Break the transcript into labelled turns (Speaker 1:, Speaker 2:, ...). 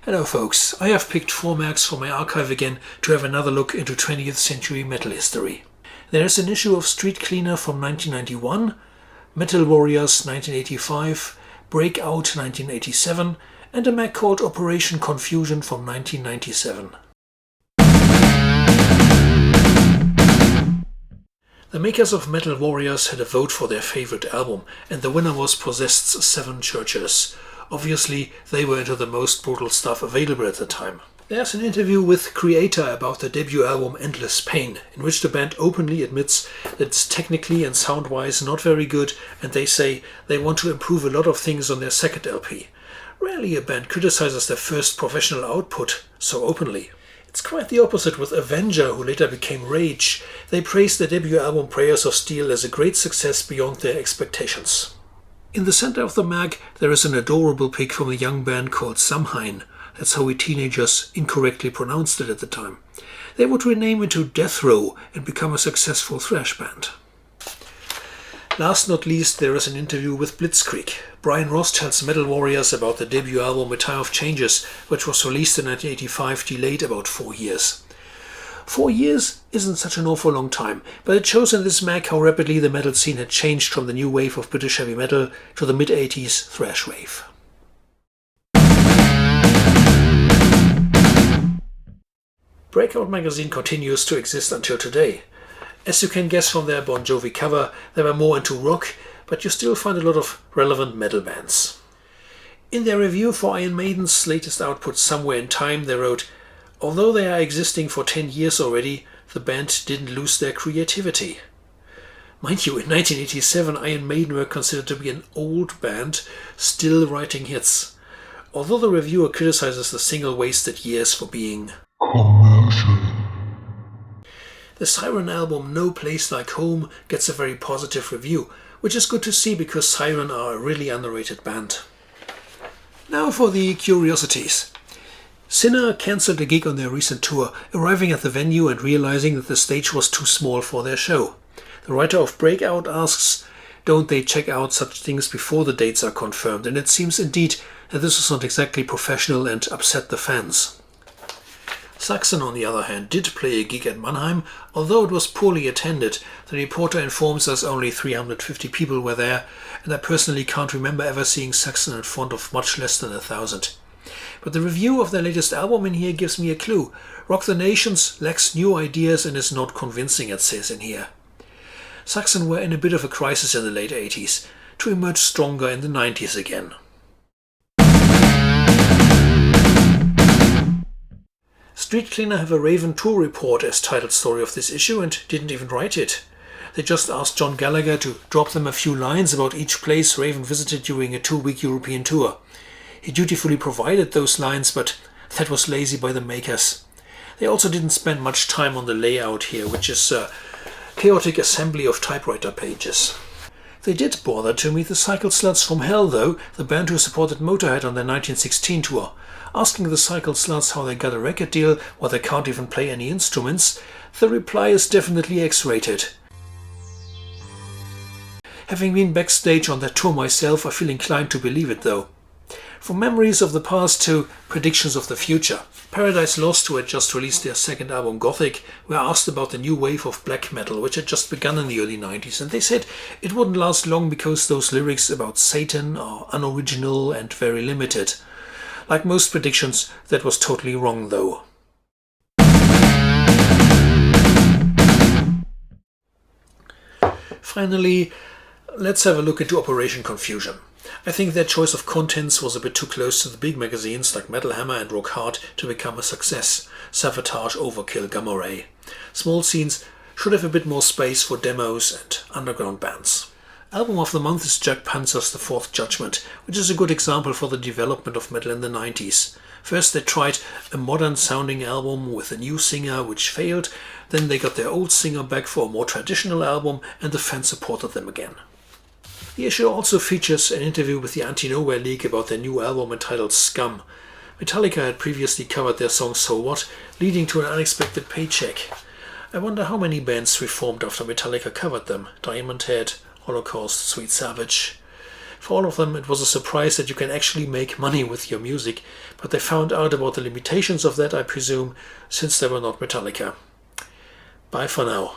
Speaker 1: Hello folks, I have picked 4 mags for my archive again to have another look into 20th century metal history. There is an issue of Street Cleaner from 1991, Metal Warriors 1985, Breakout 1987 and a mag called Operation Confusion from 1997. The makers of Metal Warriors had a vote for their favorite album, and the winner was Possessed's Seven Churches. Obviously, they were into the most brutal stuff available at the time. There's an interview with Creator about the debut album Endless Pain, in which the band openly admits that it's technically and sound-wise not very good, and they say they want to improve a lot of things on their second LP. Rarely a band criticizes their first professional output so openly. It's quite the opposite with Avenger, who later became Rage. They praised their debut album Prayers of Steel as a great success beyond their expectations. In the center of the mag there is an adorable pic from a young band called Samhain. That's how we teenagers incorrectly pronounced it at the time. They would rename into Death Row and become a successful thrash band. Last not least, there is an interview with Blitzkrieg. Brian Ross tells Metal Warriors about the debut album A Time of Changes, which was released in 1985, delayed about 4 years. 4 years isn't such an awful long time, but it shows in this mag how rapidly the metal scene had changed from the new wave of British heavy metal to the mid-80s thrash wave. Breakout magazine continues to exist until today. As you can guess from their Bon Jovi cover, they were more into rock, but you still find a lot of relevant metal bands. In their review for Iron Maiden's latest output Somewhere in Time, they wrote, "Although they are existing for 10 years already, the band didn't lose their creativity." Mind you, in 1987 Iron Maiden were considered to be an old band, still writing hits. Although the reviewer criticizes the single wasted years for being commercial. The Siren album No Place Like Home gets a very positive review, which is good to see because Siren are a really underrated band. Now for the curiosities. Sinner cancelled a gig on their recent tour, arriving at the venue and realizing that the stage was too small for their show. The writer of Breakout asks, don't they check out such things before the dates are confirmed? And it seems indeed that this was not exactly professional and upset the fans. Saxon, on the other hand, did play a gig at Mannheim, although it was poorly attended. The reporter informs us only 350 people were there, and I personally can't remember ever seeing Saxon in front of much less than 1,000. But the review of their latest album in here gives me a clue. Rock the Nations lacks new ideas and is not convincing, it says in here. Saxon were in a bit of a crisis in the late 80s, to emerge stronger in the 90s again. Street Cleaner have a Raven tour report as title story of this issue and didn't even write it. They just asked John Gallagher to drop them a few lines about each place Raven visited during a 2-week European tour. He dutifully provided those lines, but that was lazy by the makers. They also didn't spend much time on the layout here, which is a chaotic assembly of typewriter pages. They did bother to meet the Cycle Sluts from Hell though, the band who supported Motorhead on their 1916 tour. Asking the Cycle Sluts how they got a record deal while they can't even play any instruments, the reply is definitely X-rated. Having been backstage on that tour myself, I feel inclined to believe it though. From memories of the past to predictions of the future. Paradise Lost, who had just released their second album Gothic, were asked about the new wave of black metal which had just begun in the early 90s, and they said it wouldn't last long because those lyrics about Satan are unoriginal and very limited. Like most predictions, that was totally wrong though. Finally, let's have a look into Operation Confusion. I think their choice of contents was a bit too close to the big magazines like Metal Hammer and Rock Hard to become a success. Sabotage, Overkill, Gamma Ray. Small scenes should have a bit more space for demos and underground bands. Album of the month is Jack Panzer's The Fourth Judgment, which is a good example for the development of metal in the 90s. First they tried a modern sounding album with a new singer which failed, then they got their old singer back for a more traditional album and the fans supported them again. The issue also features an interview with the Anti-Nowhere League about their new album entitled Scum. Metallica had previously covered their song So What, leading to an unexpected paycheck. I wonder how many bands reformed after Metallica covered them. Diamond Head, Holocaust, Sweet Savage. For all of them, it was a surprise that you can actually make money with your music, but they found out about the limitations of that, I presume, since they were not Metallica. Bye for now.